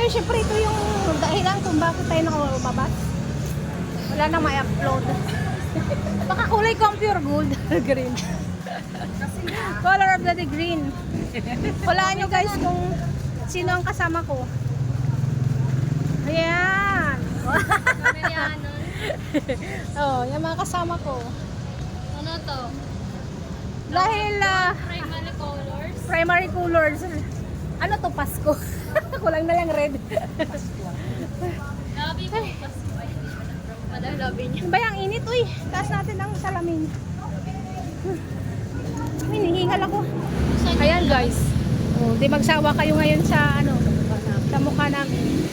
tayo, syempre ito yung dahilan kung bakit tayo nakalabas. Wala na may upload. Baka kulay ko ang pure gold. Green. Color of the green. Hulaan nyo guys kung sino ang kasama ko. Ayan. Oh, yung mga kasama ko. Ano to? Dahil Primary colors? primary colors. Ano to, Pasko? Kulang na lang red. Labi mo. Madam, labi niya. Ba yung init, uy. Taas natin ang salamin. Hinihingal ako. Ayan guys. Oh, di magsawa kayo ngayon sa ano, sa mukha namin.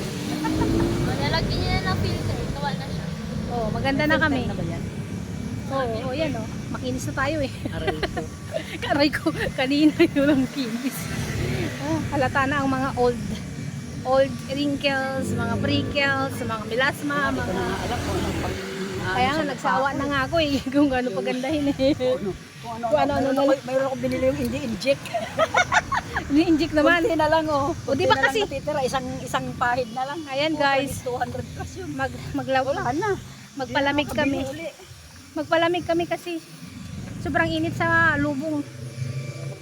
Nalagyan niya na ng filter. Tawa na siya. Oh, maganda na kami. Na ba yan? Oo, yan oh. Makinis na tayo eh. Aray ko. Karay ko, kanina yun ang kinis. Ah, halata na ang mga old wrinkles, mga prickles, mga melasma, Hindi ko mga... na nga alam kung anong pang... Kaya nga, nagsawa na nga ako eh, kung ano pagandahin eh. Kung ano. Mayroon akong binili yung hindi inject. Ini-inject naman. Kunti na lang oh. O, di ba Kunti na kasi- lang natitira, isang pahid na lang. Ayan guys, 200 plus yun. magpalamig Wala na. kami. Hindi na makabili uli. Magpalamig kami kasi sobrang init sa lubong.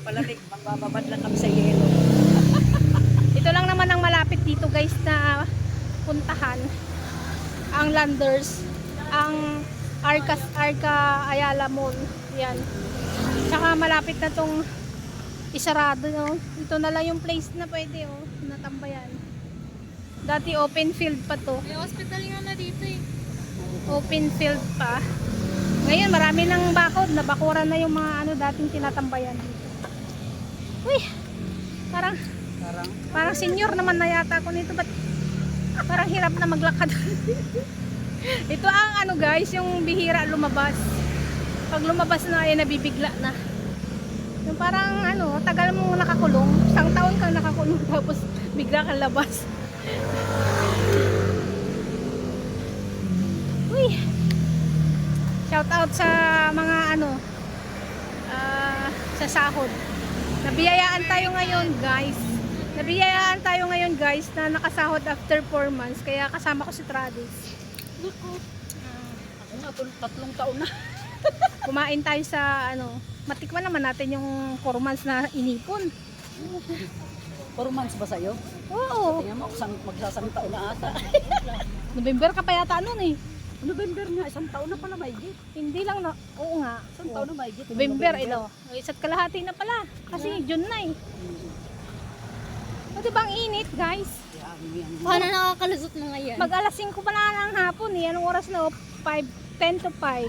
Palamig, magbababad lang kami sa yelo. Ito lang naman ang malapit dito guys na puntahan. Ang Landers, ang Arca Ayala Mall. Yan. Tsaka malapit na tong isarado, no? Ito na lang yung place na pwede, oh, natambayan. Dati open field pa to. May hospital nga na dito eh. Open field pa. Ngayon marami ng bakod, nabakuran na yung mga ano dating tinatambayan dito. Uy, parang senior naman na yata ako nito, but parang hirap na maglakad. Ito ang ano guys, yung bihira lumabas. Pag lumabas na ay nabibigla na. Yung parang ano, tagal mong nakakulong, isang taon kang nakakulong tapos bigla kang labas. Uy. Shout out sa mga ano sa sahod. Nabiyayaan tayo ngayon guys na nakasahod after 4 months. Kaya kasama ko si Travis. Ako nga, 3 taon na. Kumain tayo sa ano, matikman naman natin yung 4 months na inipon. 4 months ba sa'yo? Oo. Tingnan mo, magsasang taon na ata. November ka pa yata noon eh. November nga, 1 taon na pala mahigit. Hindi lang na, oo nga. 1 taon na mahigit. November, ito. Isa't kalahati na pala. Kasi June na eh. O diba ang init guys? Paano nakakalusot na ngayon? Mag alas 5 pa na ng hapon eh. Anong oras na? 10 to 5.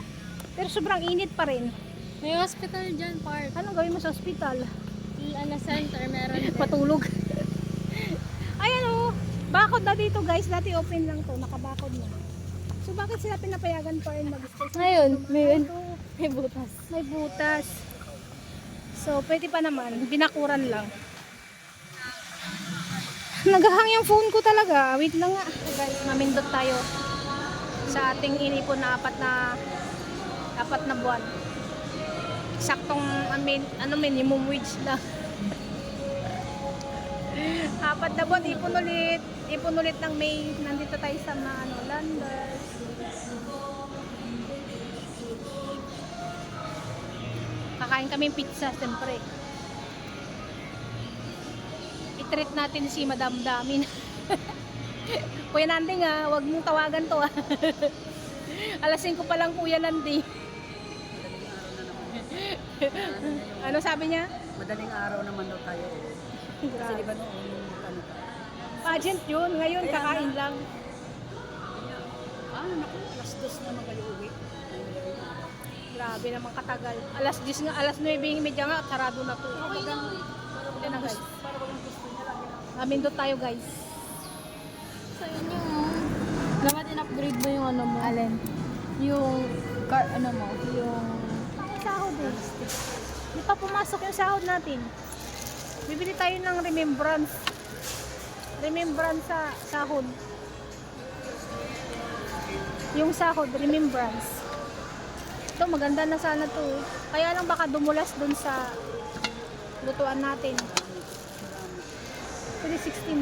Pero sobrang init pa rin. May hospital dyan, park. Anong gawin mo sa ospital? Ano center, meron din. Patulog. Ayan o. Bakod na dito guys. Dati open lang to. Nakabakod na. So bakit sila pinapayagan pa rin mag-stay? Ngayon, Ito, may butas. may butas. So pwede pa naman. Binakuran lang. Naghahang yung phone ko talaga. Wait lang nga. So guys, mamindot tayo sa ating inipon na apat na buwan. Eksaktong minimum wage na. 4 na buwan, ipon ulit ng May. Nandito tayo sa Landers. Kakain kami pizza, siyempre. I-treat natin si Madam Damin. Kuya Nanding wag mong tawagan to Alas 5 pa lang Kuya Nanding. Ano sabi niya? Madaling araw naman daw tayo. Kasi di ba noon, ano ka? Pageant yun, ngayon Kaya kakain lang. Naku, alas 2 naman kayo uwi. Grabe naman katagal. Alas 10 nga, alas 9:30 nga, sarado na to. Okay lang. Yan na guys. Amindot tayo guys. Sa inyo, dapat in-upgrade mo yung ano mo. Alin? Yung ano mo, yung Sahod eh. Di pa pumasok yung sahod natin. Bibili tayo ng remembrance. Remembrance sa sahod. Yung sahod, remembrance. Ito, maganda na sana to. Kaya lang baka dumulas dun sa lutuan natin. 369.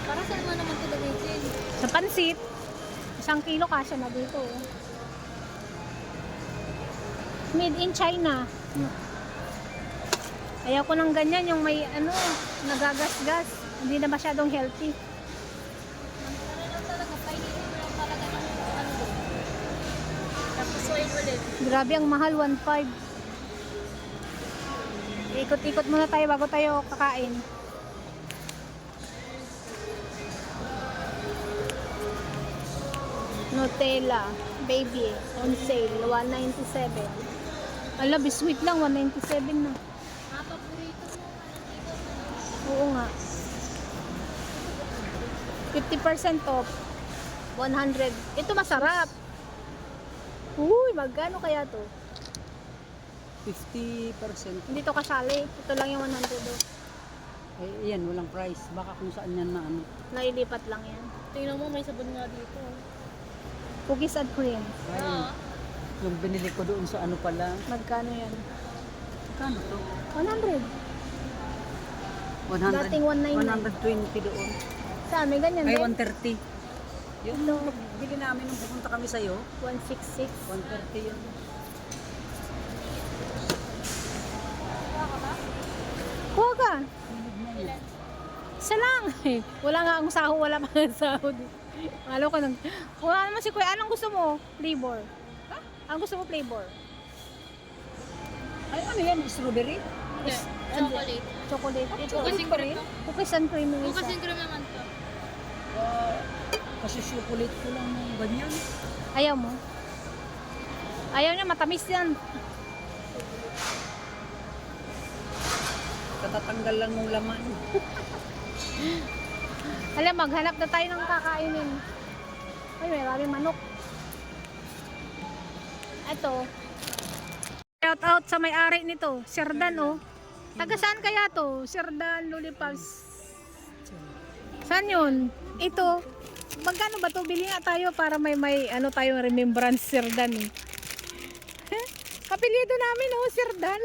Para saan mo naman ito gamitin? Sa pansit. 1 kilo kasya na dito. Made in China. Ayaw ko ng ganyan, yung may ano, nagagasgas. Hindi na masyadong healthy. Ano lang talaga, painitin mo lang talaga ng ano doon. Tapos oil ulit. Grabe, ang mahal, 1.5. Ikot-ikot muna tayo bago tayo kakain. Nutella, baby, on sale, 197. Ala, biscuit lang, 197 na. Ah, paborito mo. Oo nga. 50% off. 100. Ito masarap. Uy, magkano kaya to? 50%. Hindi to kasali. Ito lang yung 100 off. Eh, yan, walang price. Baka kung saan yan na ano. Nailipat lang yan. Tingnan mo, may sabon nga dito. Cookies and cream. Ayun. Yung binili ko doon sa ano pala. Magkano yan? Kano to? 100. 100. Dating 199. 120 doon. Saan? May ganyan Ay, din? 130. Yun, Ito. bili namin nung pupunta kami sa'yo. 166. 130 yun. Kuha ka. Ilan? Isa lang. Wala nga ang saho. Wala pa ang saho. Alam ko nang... Wala naman si Kuya. Anong gusto mo? Flavor. Ha? Anong gusto mo flavor? Ay, ano yan? Strawberry? Hindi, chocolate. Chocolate. Ito. Cookies and cream. Cookies and cream yung Bukas isa. yung cream naman to. Kasi chocolate ko lang ng ganyan. Ayaw mo? Ayaw niya. Matamis yan. Katatanggal lang ng laman. Alam, maghanap na tayo ng kakainin. Ay, may maraming manok. Ito. Shout out sa may-ari nito. Sir Dan, oh. Taga saan kaya to? Sir Dan, Lollipops. Saan yun? Ito. Magkano ba to? Bili nga tayo para may ano tayong remembrance, Sir Dan, eh. Kapilyedo namin, oh, Sir Dan.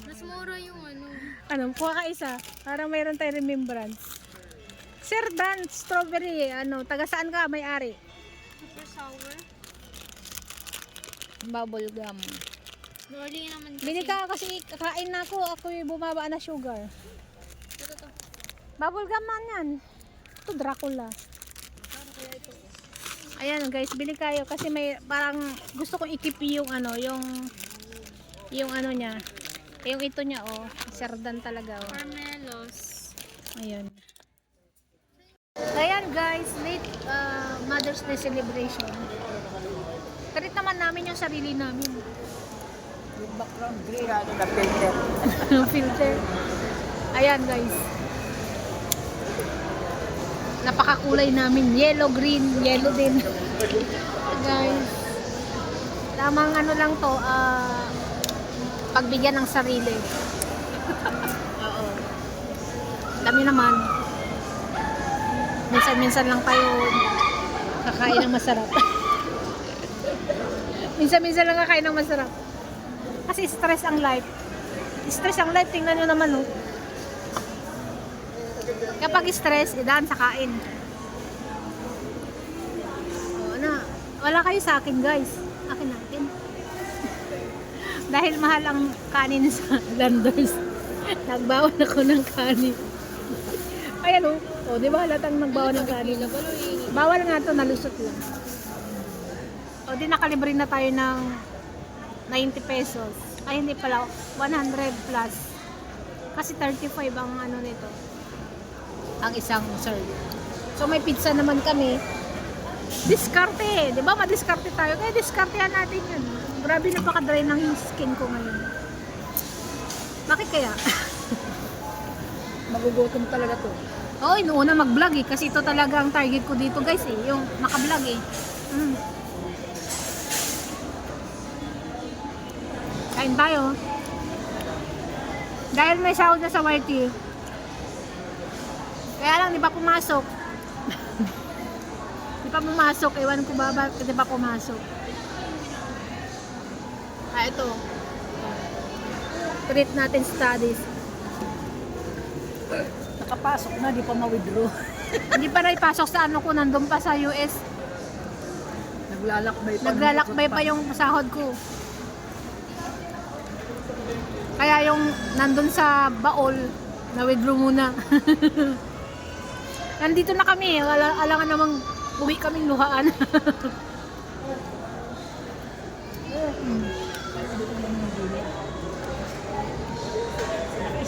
Mas mura yung ano. Ano, kuha ka isa. Para mayroon tayong remembrance. Sir Dan, strawberry, ano, taga saan ka may-ari? Super sour. Bubble gum. Rolling naman kasi. Bili ka kasi kakain na ako. Ako yung bumaba na sugar. Ito to. Bubble gum man yan. Ito Dracula. Ayan guys, bili kayo kasi may parang gusto kong ikip yung ano, yung ano niya. Yung ito niya, oh. Sir Dan talaga, oh. Carmelos. Ayan. Ayan guys, late Mother's Day celebration. Treat naman namin yung sarili namin. Yung background green, ano na filter. Yung filter. Ayan guys. Napakakulay namin. Yellow, green, yellow din. Guys. Tamang ano lang to, pagbigyan ng sarili. Oo. Kami naman. Minsan-minsan lang tayo kakain ng masarap. Minsan-minsan lang kakain ng masarap. Kasi stress ang life. Stress ang life, tingnan nyo naman, oh. Kapag stress, idaan sa kain. O, na. Wala kayo sa akin, guys. Akin natin. Dahil mahal ang kanin sa Landers. Nagbawan ako ng kanin. Ayan, oh. O, di ba halatang nagbawan ng kanin? Bawal nga to, nalusot lang. O, di nakalibre na tayo ng 90 pesos. Ay, hindi pala. 100 plus. Kasi 35 ang ano nito. Ang isang serve. So, may pizza naman kami. Diskarte. Di ba? Madiskarte tayo. Kaya diskartehan natin yun. Grabe, napaka-dry ng skin ko ngayon. Bakit kaya? Magugutom talaga to. Oo, inuuna mag-vlog eh. Kasi ito talaga ang target ko dito guys eh. Yung maka-vlog eh. Kain tayo. Dahil may sahod na sa YT. Kaya lang, di pa pumasok. Di pa pumasok. Ewan ko ba bakit di pa pumasok. Ito. Treat natin studies. Nakapasok na, di pa ma-withdraw. Hindi pa naipasok sa ano ko, nandun pa sa US. Naglalakbay pa yung sahod ko. Kaya yung nandun sa baol, na-withdraw muna. Nandito na kami, alangan namang uwi kaming luhaan.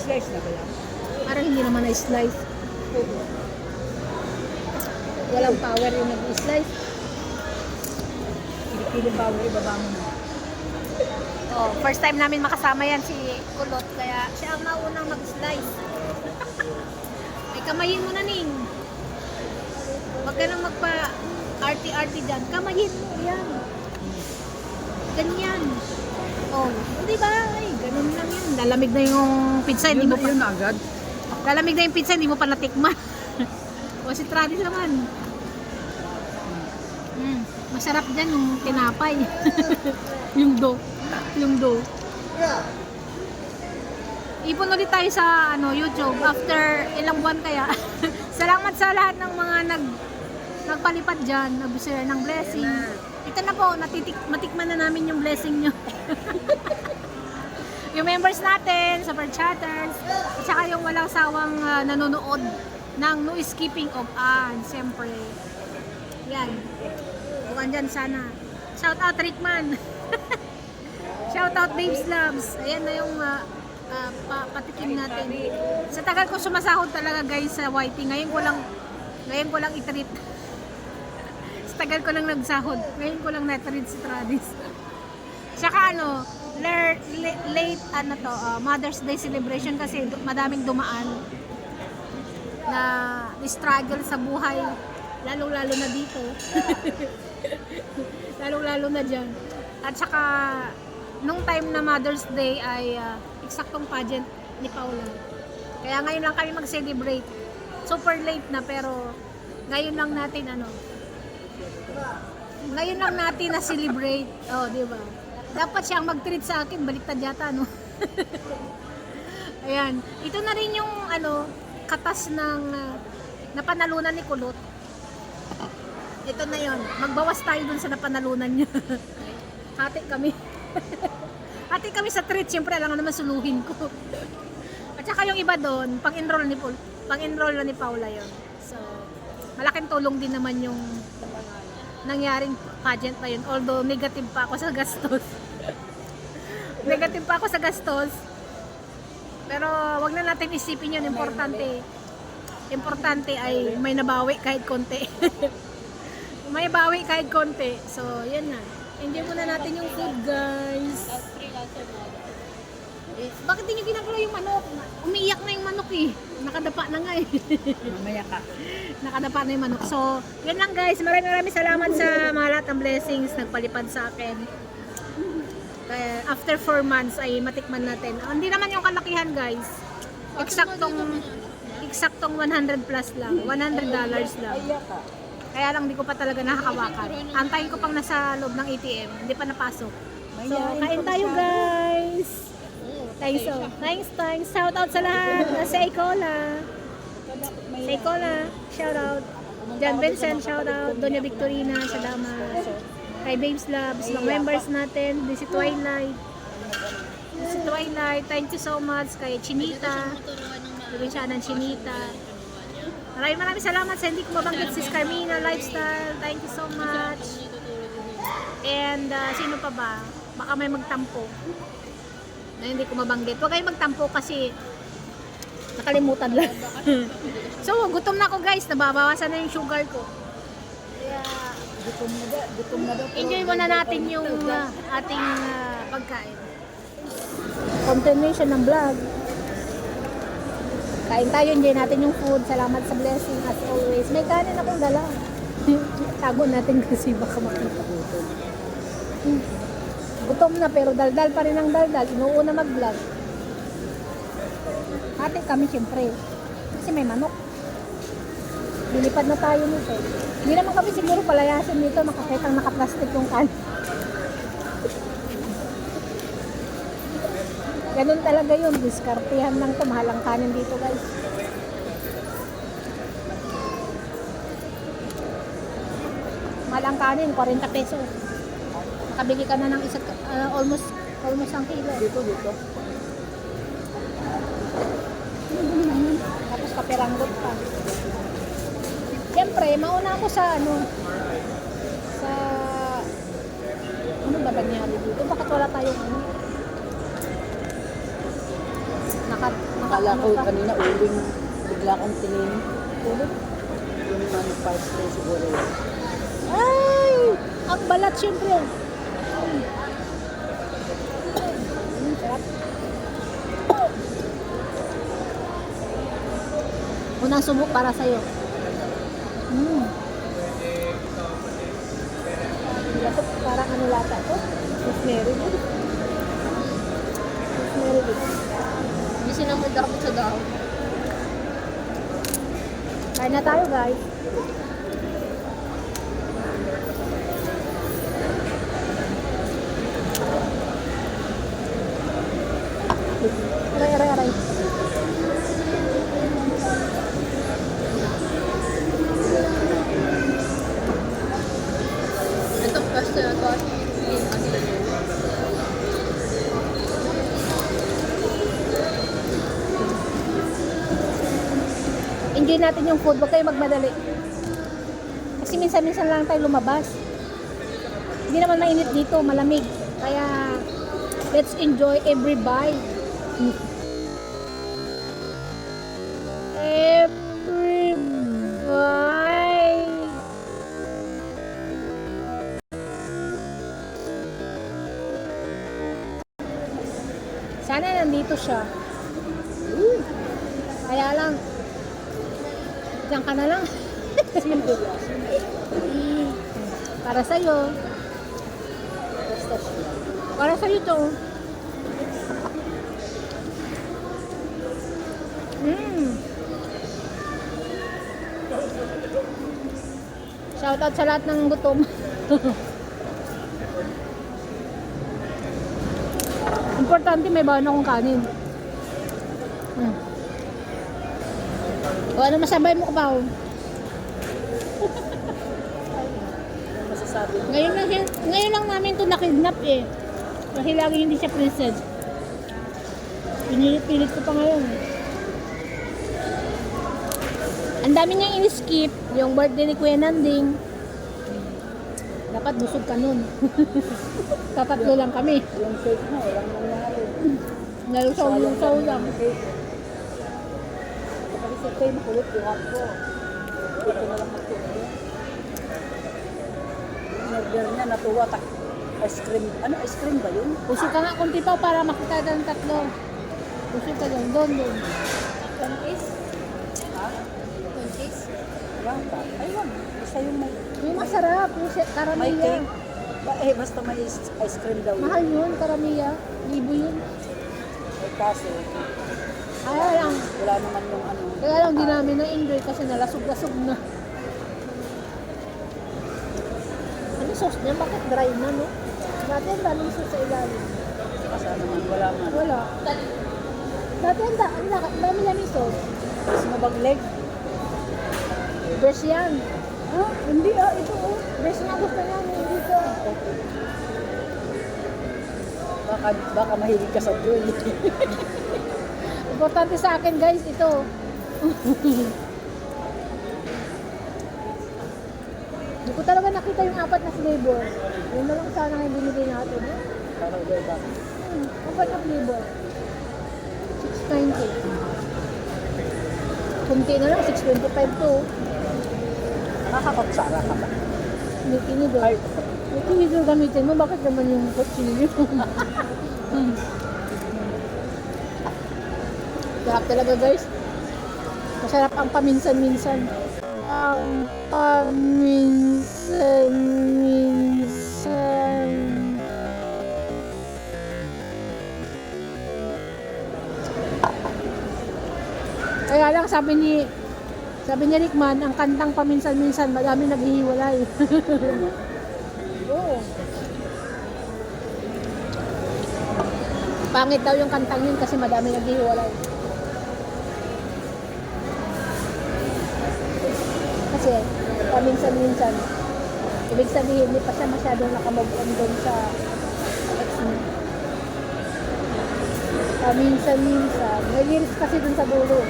Slice na ba yan? Parang hindi naman na-slice. Walang power yung nag-slice. Kilikili power, ibaba mo na. Oh, first time namin makasama yan si Kulot, kaya siya ang naunang mag-slice. Ay, kamayin mo na, Ning. Huwag ka nang magpa-arty-arty dyan. Kamayin mo, yan. Ganyan. Oh, di ba? Ay, ganun lang yan. Lalamig na yung pizza, hindi mo pa. Yun na agad. Lalamig na yung pizza, hindi mo pa natikman. O si Travis naman. Masarap dyan yung tinapay. yung dough. Ipon ulit tayo sa YouTube after ilang buwan kaya. Salamat sa lahat ng mga nagpalipad dyan, nag-share ng blessing. Ito na po, matikman na namin yung blessing nyo. Yung members natin, super chatters, at saka yung walang sawang nanonood ng no skipping of siyempre. Yan. Huwag dyan sana. Shout out Rickman. Shout out Babes Loves. Ayan na yung patikim natin. Sa tagal ko sumasahod talaga guys sa YT. Ngayon ko lang i-treat. Sa tagal ko lang nagsahod. Ngayon ko lang na-treat si Travis. Tsaka late Mother's Day celebration kasi madaming dumaan na struggle sa buhay. Lalo-lalo na dito. Lalo-lalo na dyan. At saka nung time na Mother's Day ay eksaktong pageant ni Paula. Kaya ngayon lang kami mag-celebrate. Super late na pero ngayon lang natin ngayon lang natin na celebrate. Oh, di ba? Dapat siyang mag-treat sa akin, baliktad yata Ayan. Ito na rin yung katas ng napanalunan ni Kulot. Ito na yon. Magbawas tayo dun sa napanalunan niya. Hati kami. Hati kami sa treat. Siyempre, alam naman suluhin ko. At saka yung iba doon, pang-enroll na ni Paula yon. So, malaking tulong din naman yung nangyaring pageant na yun. Although, negative pa ako sa gastos. Negative pa ako sa gastos. Pero, wag na natin isipin yun. Importante ay may nabawi kahit konti. May bawi kahit konti. So, yan na. Enjoy muna natin yung food, guys. Bakit di nyo ginagawa yung manok? Umiiyak na yung manok eh. Nakadapa na nga eh. Mamaya ka. Nakadapa na yung manok. So, yan lang guys. Maraming salamat sa mga lahat ng blessings nagpalipad sa akin. Kaya after 4 months ay matikman natin. Hindi naman yung kalakihan guys. Eksaktong 100 plus lang. $100 lang. Kaya lang di ko pa talaga nakakawakan. Antayin ko pang nasa loob ng ATM. Hindi pa napasok. So, kain tayo guys. Thanks. Shout out sa lahat. Sa Ecola. Shout out. John Vincent, shout out. Doña Victorina, salamat. Kay Babes Labs, mga members natin. This is Twilight. Thank you so much. Kay Chinita. Provincianan Chinita. Maraming salamat sa hindi ko mabanggit si Carmina Lifestyle. Thank you so much. And sino pa ba? Baka may magtampo na hindi ko mabanggit. Huwag kayong magtampo kasi nakalimutan lang. So, gutom na ako guys. Nababawasan na yung sugar ko. Kaya, Gutom na daw. enjoy muna natin yung ating pagkain. Continuation ng vlog. Kain tayo, enjoy natin yung food. Salamat sa blessing as always. May kanin akong dala. Tago natin kasi baka makita. Gutom na pero daldal pa rin ang daldal. Inuuna mag-vlog. Hati kami siyempre. Kasi may manok. Lilipad na tayo nito. Hindi naman kami siguro palayasin dito. Nakakitang nakaplastic yung kanin. Ganun talaga yun. Diskartehan lang ito. Mahal ang kanin dito guys. Mahal ang kanin, 40 pesos. Nakabili ka na ng almost ang kilo. Dito. Tapos kaperanggot pa. Siyempre, mauna ako sa ano ba nangyari dito? Bakit wala tayong Akala ko kanina uling, bigla kong tingin. Ulit? Yung ano, parts ko siguro yun. Ay! Ang balat siyempre. Sarap. Unang subok para sa'yo. Ito parang ano lata ito? Rosemary din. Rosemary din. Hindi sinamod ako sa dahon. Kain na tayo guys. Aray. Ito kasi ito at yung ano. Enjoy natin yung food, huwag kayo magmadali. Kasi minsan-minsan lang tayo lumabas. Hindi naman mainit dito, malamig. Kaya, let's enjoy every bite. Every bite. Sana nandito siya. Kaya lang, diyan ka na lang. Para sa'yo. Para sa'yo to. Shoutout sa lahat ng gutom. Importante may baon akong kanin. O ano masabay mo ba? Masasabi mo. Ngayon lang namin to nakidnap eh. Kasi lagi hindi siya princess. Pinilit ko pa ngayon. Ang dami niyang in-skip. Yung birthday ni Kuya Nanding. Dapat busog ka nun. Tatatlo lang kami. Yung cake na, walang nangyari. Nalusaw lang. Kasi sa tayo makulit yung ako. Dito na lang matulog. Yung order niya, natuwa. Ice cream. Ano, ice cream ba yun? Busog ka nga kunti pa para makita ng tatlo. Busog ka lang. Doon. Contis? Ha? Contis? Wala. Ayun. Isa yung may... Yung masarap. Yung May karamiya. cake. Basta may ice cream daw yun. Mahal yun. Karamiya. Libo yun. Eh, kaso, Kaya lang. wala naman yung ano. Kaya lang di namin na-enjoy kasi nalasog-lasog na. Ano sauce niya? Bakit dry na, no? Dati ang daming sauce sa ilalim. Kasi naman, wala man. Wala. Dati ang dami sauce. Gusto mo bang leg? Fresh yan. Ha? Hindi ito oh. Fresh nga gusto niya. Hindi ko. Baka mahilig ka sa joy. Importante sa akin guys, ito. Hindi ko talaga nakita yung 4 na flavor. Yun na lang sana yung binigay natin. Para joy ba? 4 na flavor. 690. Kunti na lang, 625 to. Nakakapagsara ka ba? May tinidor. May tinidor gamitin mo, bakit naman yung kutsilyo? Sarap talaga guys. Masarap ang paminsan-minsan. Ang paminsan-minsan. Kaya lang sabi ni Rickman, ang kantang paminsan-minsan, madami naghihiwalay. Oo. Pangit daw yung kantang yun kasi madami naghihiwalay. Kasi paminsan-minsan. Ibig sabihin, hindi pa siya masyadong nakamove on doon sa ex niya. Minsan-minsan. May lyrics kasi doon sa dulo.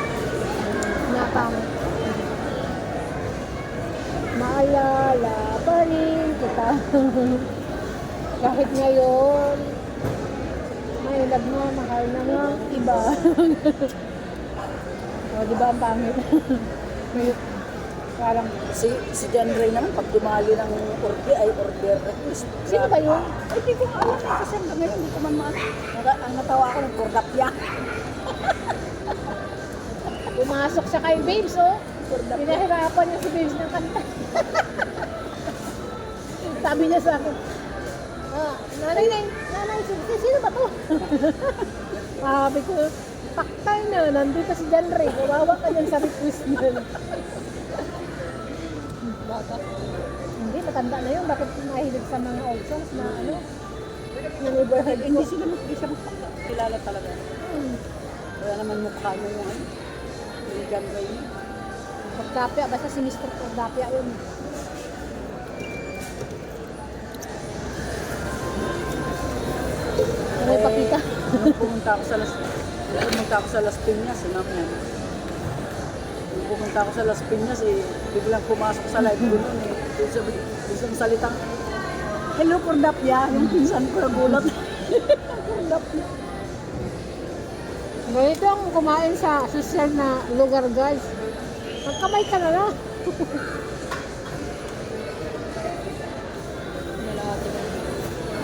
Na pang maalala pa rin kita. Kahit ngayon, may nagmamahal na nga iba. O, di ba ang pangit? May parang, Si John Ray naman, pag dumali ng order request. sino ba yun? Ay, di ko alam kasi hanggang ngayon, hindi ko man ang natawa ako ng kordapya. Pumasok siya kay Babes, oh. Pinahirapan niya si Babes ng kanta. Sabi niya sa akin, nanay, sino ba to? Sabi ko, paktay na, nandun pa si John Ray. Kawawa ka niyan sa request niya. Bata. Hindi, matanda na yun. Bakit mahilig sa mga old songs na ano? Na neighborhood ko. Hindi siya kilala talaga. Kaya naman mukha niya yung ano, yung John Ray. Pagdapya, basta si Mr. Pagdapya yun. Ano yung pakita? Nung pumunta ako sa Las Piñas, sinam yan. Nung pumunta ako sa Las Piñas, biglang pumasok sa live ko nun eh. Doon sa salitang, hello, Kordapya, yung pinsan ko nagulat. Kordapya. Ganito ang kumain sa social na lugar, guys. Magkamay ka na lang.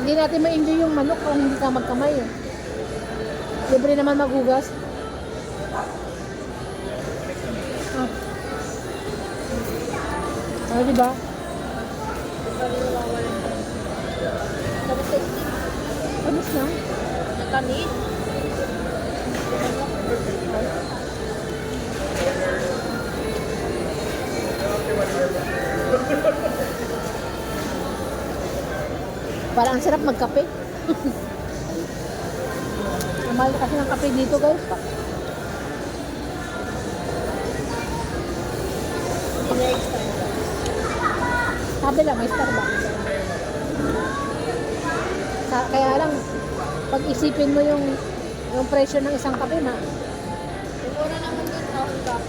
Hindi natin ma-enjoy yung manok kung hindi ka magkamay. Eh. Libre naman maghugas. Ah, diba? Tapos na. Nakanin. Parang ang sarap magkape. Ang mahal kasi ng kape dito, guys. Sabi lang, may Starbucks. Kaya lang, pag isipin mo yung presyo ng isang kape, Siguro naman doon round cup.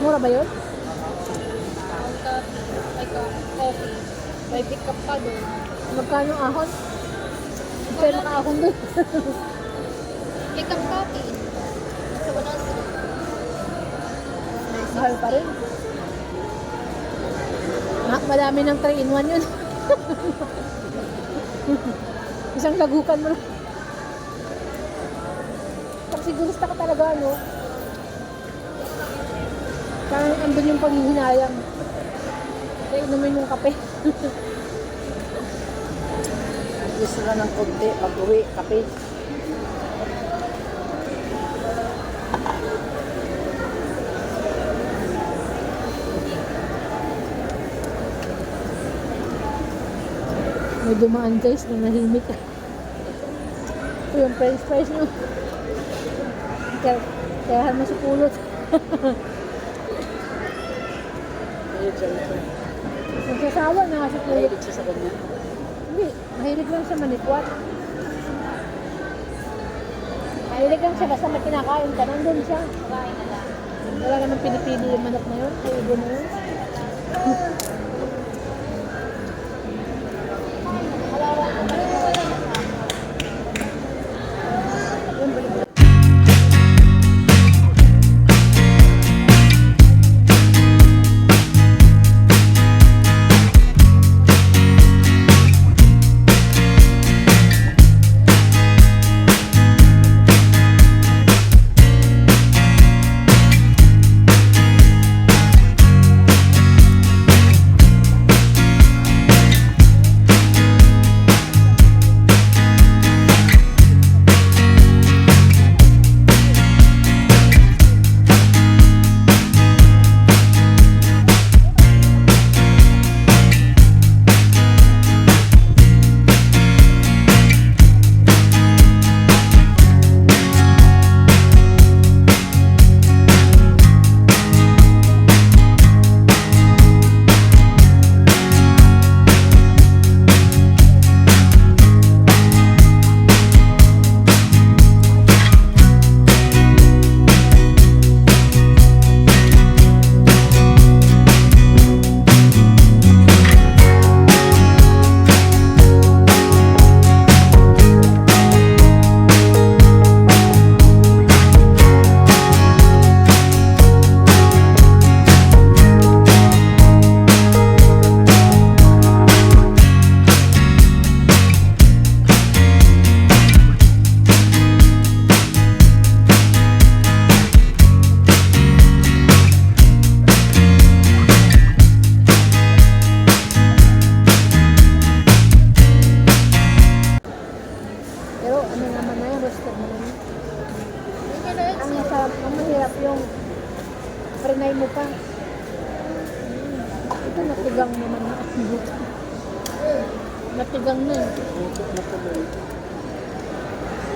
mura ba yun? Round cup, like a coffee. May pick up pa doon. Magkano ahon? Pero naka-ahon doon. Pick up coffee. Sa 100. Mahal pa rin. Madami ng 3-in-1 yun. Isang lagukan mo lang. Pag sigurista ka talaga, ano? Parang andun yung paghihinayang. Kaya inumin yung kape. Gusto na ng konti, pag-uwi, kape. May dumaan, guys, na nahimik. Ito yung french fries nyo. Kaya mo sa pulot. Mahilig siya ito. Nagsasawa na sa pulot. Mahilig siya sa ganyan. Hindi, mahilig lang siya manikwat. Mahilig lang siya, basta may kinakain ka, nandun siya. Kain na lang. Wala naman pinipili yung manok na yun, ay ibo na yun. Natigang naman na. Natigang na eh. Utot na tuloy.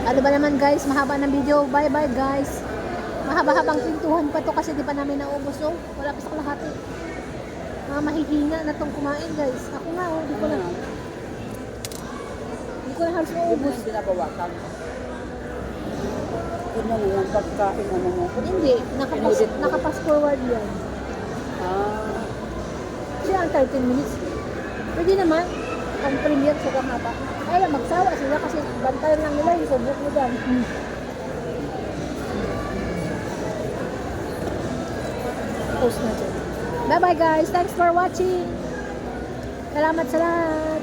Ano ba naman guys, mahaba ng video. Bye bye guys. Mahaba-habang pintuhan pa to kasi di pa namin naubos. So, wala pa sa kalahati. Mahihina na tong kumain guys. Ako nga, oh, di ko na halos Hindi mo maubos. yung binabawakan. Yun na yung pagkain ano mo. Hindi, Pinudit mo. nakapass forward yan. Ah, Siya ang 13 minutes. Pwede naman, ang premiere sa haba. Kaya lang, magsawa sila kasi bantayan lang nila yung subok mo dyan. Post na dyan. Bye bye guys, thanks for watching. Salamat sa lahat.